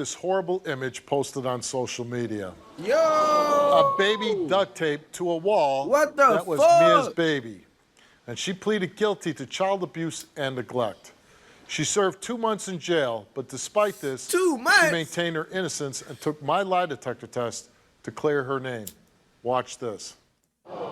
This horrible image posted on social media. Yo! A baby duct taped to a wall. What the That was fuck? Mia's baby. And she pleaded guilty to child abuse and neglect. She served 2 months in jail, but despite this, 2 months? she maintained her innocence and took my lie detector test to clear her name. Watch this.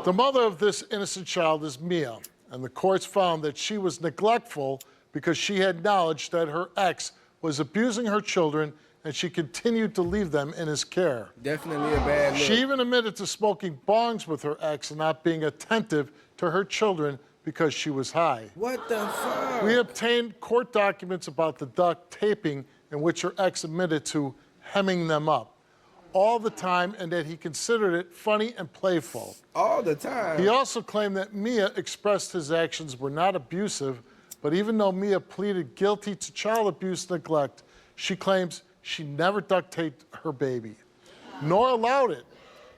The mother of this innocent child is Mia, and the courts found that she was neglectful because she had knowledge that her ex was abusing her children, and she continued to leave them in his care. Definitely a bad look. She even admitted to smoking bongs with her ex and not being attentive to her children because she was high. What the fuck? We obtained court documents about the duct taping in which her ex admitted to hemming them up all the time and that he considered it funny and playful. All the time? He also claimed that Mia expressed his actions were not abusive, but even though Mia pleaded guilty to child abuse neglect, she claims she never duct taped her baby, nor allowed it.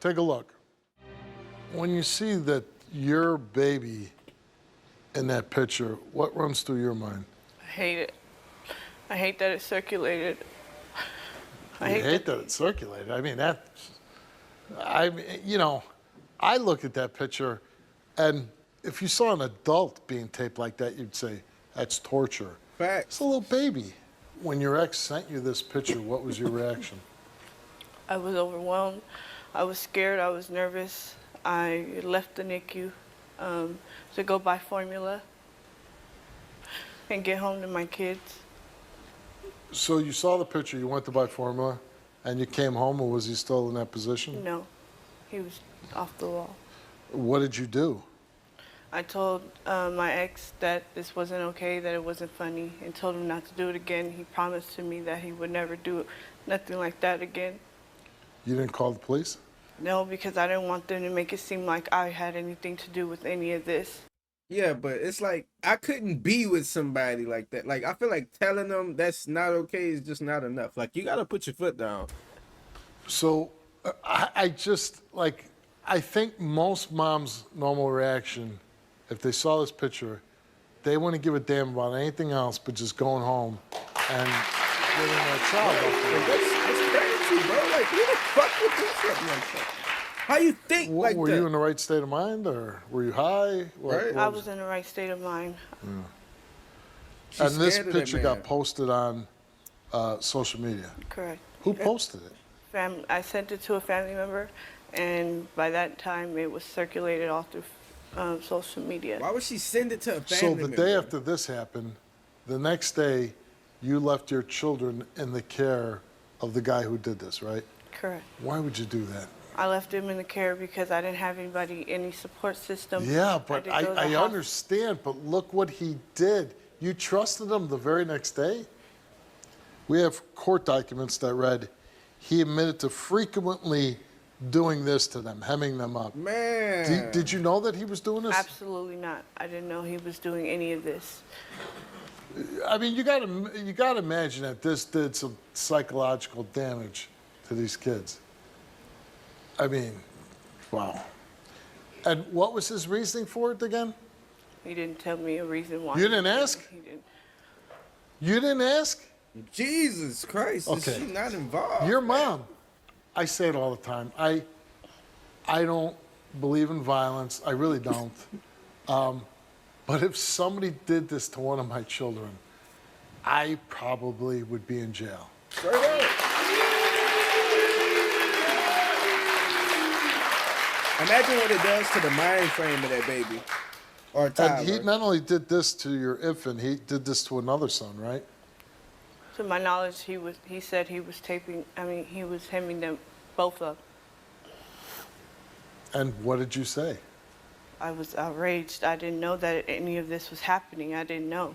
Take a look. When you see that your baby in that picture, what runs through your mind? I hate it. I hate that it circulated. I hate that it circulated. I mean, I look at that picture, and if you saw an adult being taped like that, you'd say, that's torture. Facts. It's a little baby. When your ex sent you this picture, what was your reaction? I was overwhelmed. I was scared. I was nervous. I left the NICU to go buy formula and get home to my kids. So you saw the picture, you went to buy formula, and you came home, or was he still in that position? No, he was off the wall. What did you do? I told my ex that this wasn't okay, that it wasn't funny, and told him not to do it again. He promised to me that he would never do nothing like that again. You didn't call the police? No, because I didn't want them to make it seem like I had anything to do with any of this. Yeah, but it's like, I couldn't be with somebody like that. Like, I feel like telling them that's not okay is just not enough. Like, you gotta put your foot down. So I think most moms' normal reaction, if they saw this picture, they wouldn't give a damn about anything else but just going home and getting their child up there. That's crazy, bro. Like, who the fuck would do something like that? How you think like Were that? you in the right state of mind, or were you high? Right. I was in the right state of mind. And this scared of that picture man. got posted on social media. Correct. Who posted it? I sent it to a family member, and by that time it was circulated all through social media. Why would she send it to a family So member? the day after this happened, the next day, you left your children in the care of the guy who did this, right? Correct. Why would you do that? I left him in the care because I didn't have any support system. Yeah, but didn't go to the I hospital. understand, but look what he did. You trusted him the very next day? We have court documents that read, he admitted to frequently doing this to them, hemming them up. Man. Did you know that he was doing this? Absolutely not. I didn't know he was doing any of this. I mean, you gotta imagine that this did some psychological damage to these kids. I mean, wow. And what was his reasoning for it again? He didn't tell me a reason why. You didn't ask? He didn't. You didn't ask? Jesus Christ, Okay. is she not involved? Your mom. I say it all the time. I don't believe in violence. I really don't. But if somebody did this to one of my children, I probably would be in jail. Straight up. Imagine what it does to the mind frame of that baby. Or toddler. And he not only did this to your infant, he did this to another son, right? To my knowledge, he said he was he was hemming them both up. And what did you say? I was outraged. I didn't know that any of this was happening. I didn't know.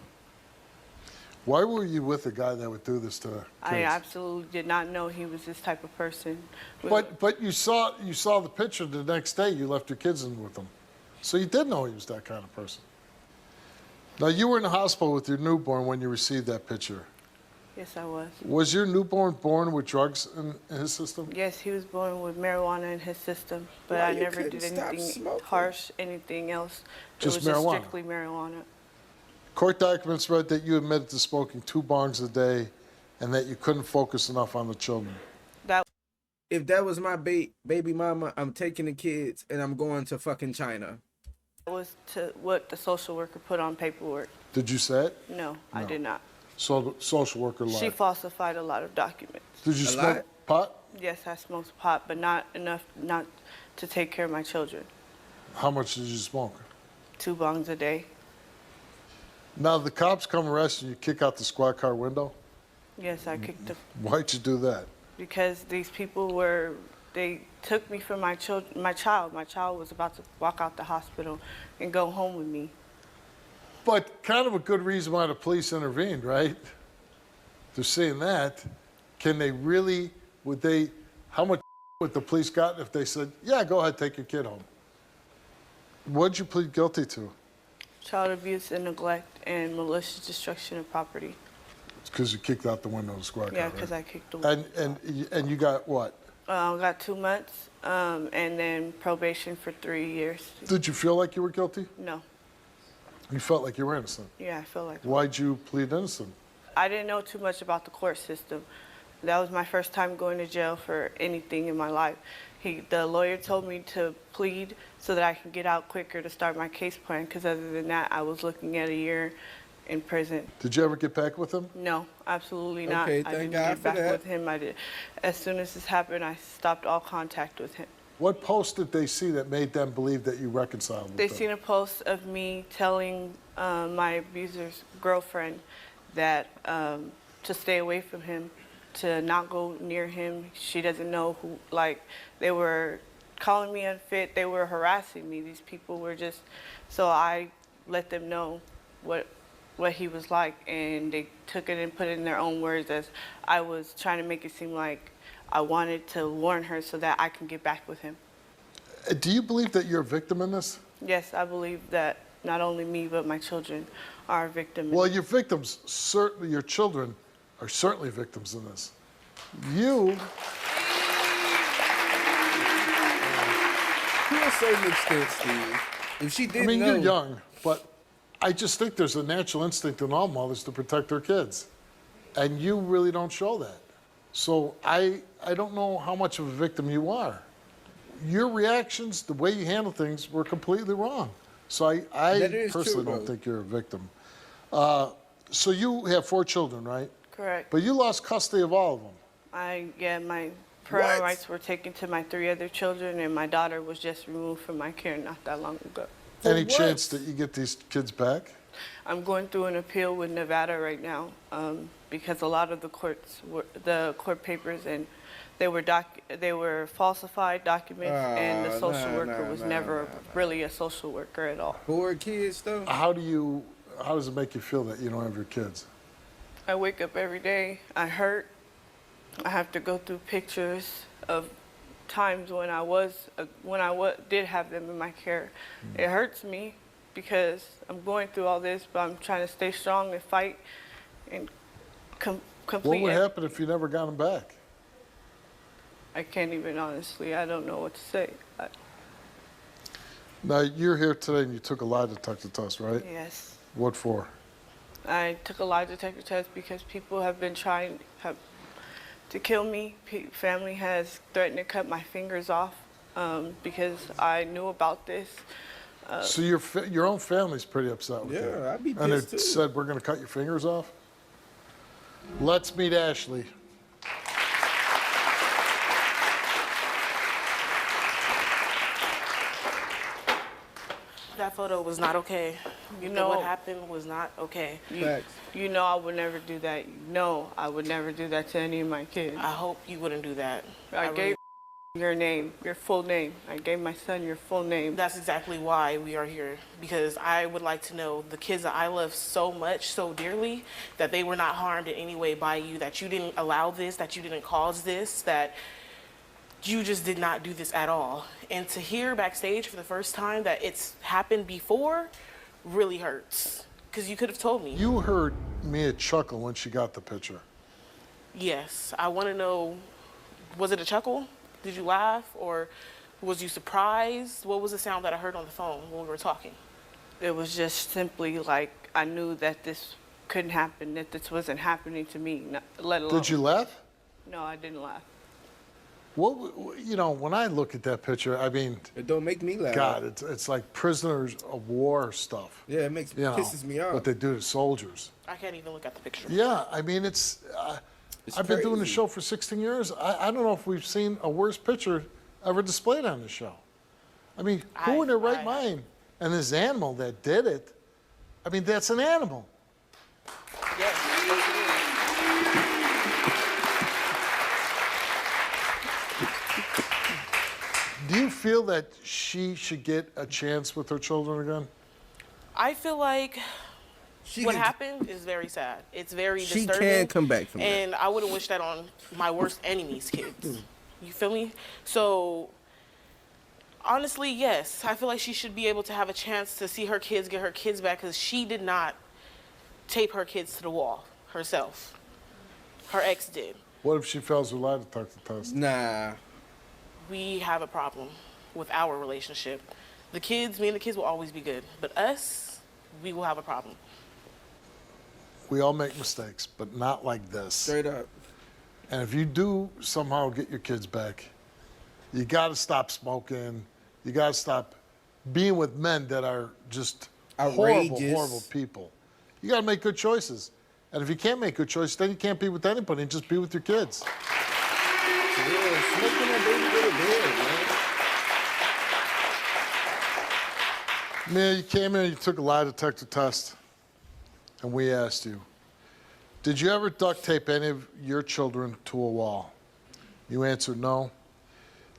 Why were you with a guy that would do this to kids? I absolutely did not know he was this type of person. But you saw the picture the next day. You left your kids in with him, so you did know he was that kind of person. Now you were in the hospital with your newborn when you received that picture. Yes, I was. Was your newborn born with drugs in his system? Yes, he was born with marijuana in his system, but Why I you never couldn't did stop anything smoking? harsh, anything else. Just it was marijuana? just strictly marijuana. Court documents read that you admitted to smoking 2 bongs a day and that you couldn't focus enough on the children. That If that was my baby mama, I'm taking the kids and I'm going to fucking China. was to what the social worker put on paperwork. Did you say it? No, I No. did not. So the social worker lied. She falsified a lot of documents. Did you A smoke lot? pot? Yes, I smoked pot, but not enough not to take care of my children. How much did you smoke? 2 bongs a day. Now the cops come arrest you, you kick out the squad car window. Yes, I kicked the Why'd you do that? because these people they took me from my child. My child was about to walk out the hospital and go home with me. But kind of a good reason why the police intervened, right? They're saying that. Can they really, how much would the police got if they said, yeah, go ahead, take your kid home? What'd you plead guilty to? Child abuse and neglect and malicious destruction of property. It's because you kicked out the window of the squad car, Yeah, right? because I kicked the And you got what? got 2 months and then probation for 3 years. Did you feel like you were guilty? No. You felt like you were innocent. Yeah, I feel like Why'd you plead innocent? I didn't know too much about the court system. That was my first time going to jail for anything in my life. The lawyer told me to plead so that I can get out quicker to start my case plan, because other than that, I was looking at a year in prison. Did you ever get back with him? No, absolutely not. Okay, I thank didn't God get for back that. with him. I did. As soon as this happened, I stopped all contact with him. What post did they see that made them believe that you reconciled with They them? seen a post of me telling my abuser's girlfriend that to stay away from him, to not go near him. She doesn't know who, like, they were calling me unfit. They were harassing me. These people were just, so I let them know what he was like, and they took it and put it in their own words as I was trying to make it seem like I wanted to warn her so that I can get back with him. Do you believe that you're a victim in this? Yes, I believe that not only me, but my children are a victim. Well, your victims, certainly your children, are certainly victims in this. You, To a certain extent, Steve. If she didn't I mean, know, you're young, but I just think there's a natural instinct in all mothers to protect their kids. And you really don't show that. So I don't know how much of a victim you are. Your reactions, the way you handle things, were completely wrong. So I That is personally true, don't though. think you're a victim. So you have 4 children, right? Correct. But you lost custody of all of them. My parental What? rights were taken to my 3 other children, and my daughter was just removed from my care not that long ago. For Any what? chance that you get these kids back? I'm going through an appeal with Nevada right now because a lot of the court papers, and they were falsified documents, and the Oh, social nah, worker nah, was nah, never nah, really a social worker at all. 4 kids though. How does it make you feel that you don't have your kids? I wake up every day, I hurt. I have to go through pictures of times when I did have them in my care. It hurts me because I'm going through all this, but I'm trying to stay strong and fight and complete. What would happen if you never got them back? I can't even honestly. I don't know what to say. Now, you're here today and you took a lie detector test, right? Yes, What for? I took a lie detector test because people have been trying to kill me. Family has threatened to cut my fingers off because I knew about this. So your own family's pretty upset with you. Yeah, I'd be And pissed it too. said, we're going to cut your fingers off? Let's meet Ashley. That photo was not okay. You What know- happened was not okay. Facts. You know I would never do that. No, I would never do that to any of my kids. I hope you wouldn't do that. I really- gave your name, your full name. I gave my son your full name. That's exactly why we are here, because I would like to know the kids that I love so much, so dearly, that they were not harmed in any way by you, that you didn't allow this, that you didn't cause this, that you just did not do this at all. And to hear backstage for the first time that it's happened before really hurts, because you could have told me. You heard Mia chuckle when she got the picture. Yes, I want to know, was it a chuckle? Did you laugh, or was you surprised? What was the sound that I heard on the phone when we were talking? It was just simply like I knew that couldn't happen, that this wasn't happening to me, let alone. Did you laugh? No, I didn't laugh. You know, when I look at that picture, I mean, It don't make me laugh. God, it's like prisoners of war stuff. Yeah, it makes You know, pisses me off. what they do to soldiers. I can't even look at the picture. Yeah, I mean, It's I've been doing the crazy. show for 16 years. I don't know if we've seen a worse picture ever displayed on the show. I mean, who in their right mind? And this animal that did it, I mean, that's an animal. Yes, yes, it is. Do you feel that she should get a chance with her children again? I feel like She what can- happened is very sad. It's very She disturbing. can come back from that. And I wouldn't wish that on my worst enemy's kids. You feel me? So honestly, yes, I feel like she should be able to have a chance to see her kids, get her kids back, because she did not tape her kids to the wall herself. Her ex did. What if she fails her lie detector test? Nah. We have a problem with our relationship. The kids, me and the kids will always be good. But us, we will have a problem. We all make mistakes, but not like this. Straight up. And if you do somehow get your kids back, you got to stop smoking. You got to stop being with men that are just horrible, Outrageous. horrible people. You got to make good choices. And if you can't make good choices, then you can't be with anybody and just be with your kids. Yeah, smoking that baby little bit, man. Mia, you came in, you took a lie detector test, and we asked you, did you ever duct tape any of your children to a wall? You answered no.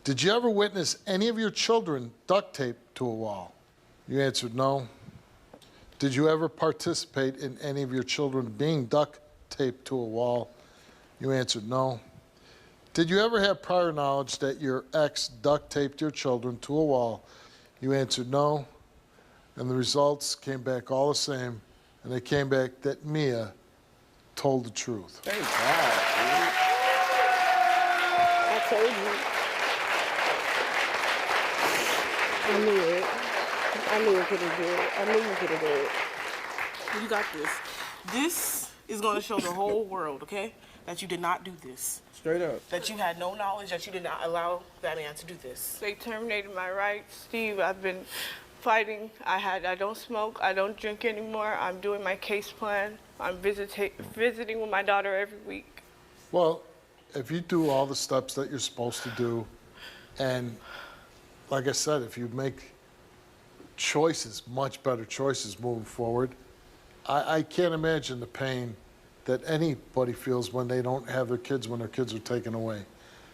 Did you ever witness any of your children duct taped to a wall? You answered no. Did you ever participate in any of your children being duct taped to a wall? You answered no. Did you ever have prior knowledge that your ex duct taped your children to a wall? You answered no. And the results came back all the same, and they came back that Mia told the truth. Thank God, I told you. I knew it. I knew it couldn't do it. I knew you couldn't do it. You got this. This is going to show the whole world, okay, that you did not do this. dude. Straight up. That you had no knowledge, that you did not allow that man to do this. They terminated my rights, Steve. I've been fighting. I don't smoke. I don't drink anymore. I'm doing my case plan. I'm visiting with my daughter every week. Well, if you do all the steps that you're supposed to do, and like I said, if you make choices, much better choices moving forward, I can't imagine the pain that anybody feels when they don't have their kids, when their kids are taken away.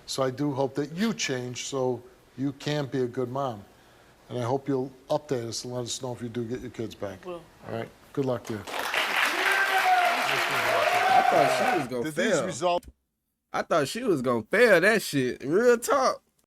So I do hope that you change so you can be a good mom. And I hope you'll update us and let us know if you do get your kids back. Will. All right? Good luck to you. I thought she was gonna fail. results? I thought she was gonna fail that shit. Real talk.